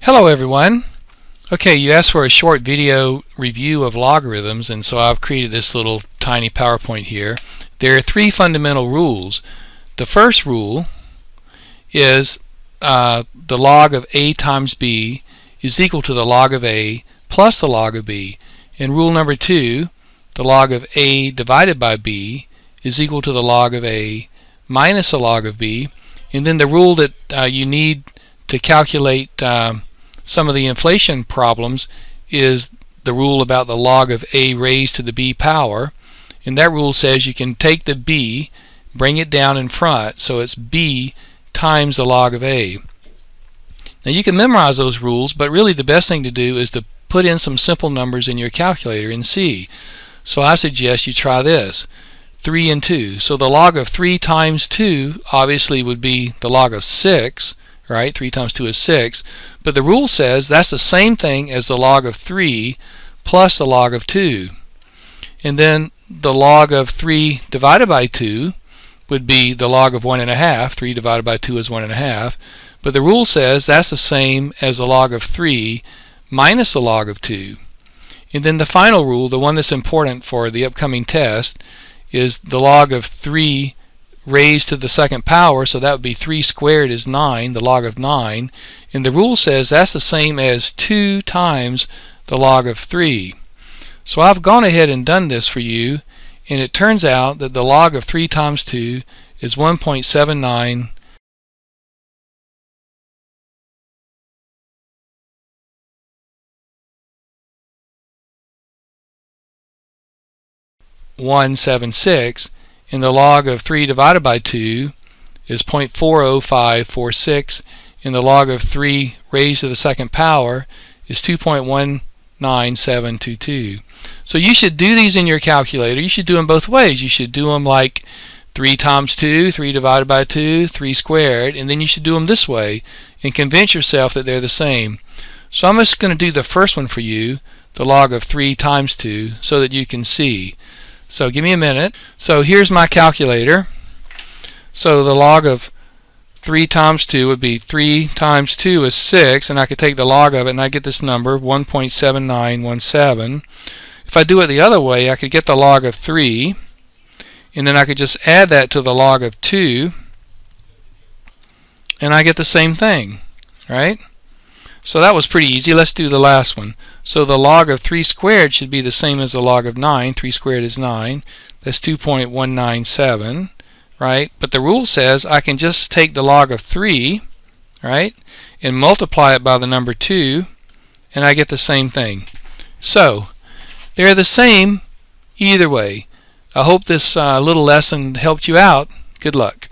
Hello everyone. Okay, you asked for a short video review of logarithms, and so I've created this little tiny PowerPoint here. There are three fundamental rules. The first rule is the log of a times b is equal to the log of a plus the log of b. And rule number two, the log of a divided by b is equal to the log of a minus the log of b. And then the rule that you need to calculate some of the inflation problems is the rule about the log of a raised to the b power. And that rule says you can take the b, bring it down in front, so it's b times the log of a. Now you can memorize those rules, but really the best thing to do is to put in some simple numbers in your calculator and see. So I suggest you try this. 3 and 2. So the log of 3 times 2 obviously would be the log of 6, right? 3 times 2 is 6. But the rule says that's the same thing as the log of 3 plus the log of 2. And then the log of 3 divided by 2 would be the log of 1.5. 3 divided by 2 is 1.5. But the rule says that's the same as the log of 3 minus the log of 2. And then the final rule, the one that's important for the upcoming test, is the log of 3 raised to the second power, so that would be 3 squared is 9, the log of 9. And the rule says that's the same as 2 times the log of 3. So I've gone ahead and done this for you, and it turns out that the log of 3 times 2 is 1.79 176, and the log of 3 divided by 2 is 0.40546, and the log of 3 raised to the second power is 2.19722. So you should do these in your calculator. You should do them both ways. You should do them like 3 times 2, 3 divided by 2, 3 squared, and then you should do them this way and convince yourself that they're the same. So I'm just going to do the first one for you, the log of 3 times 2, so that you can see. So give me a minute. So here's my calculator. So the log of 3 times 2 would be 3 times 2 is 6, and I could take the log of it and I get this number 1.7917. If I do it the other way, I could get the log of 3, and then I could just add that to the log of 2, and I get the same thing, right? So that was pretty easy. Let's do the last one. So the log of 3 squared should be the same as the log of 9. 3 squared is 9. That's 2.197, right? But the rule says I can just take the log of 3, right, and multiply it by the number 2, and I get the same thing. So they're the same either way. I hope this little lesson helped you out. Good luck.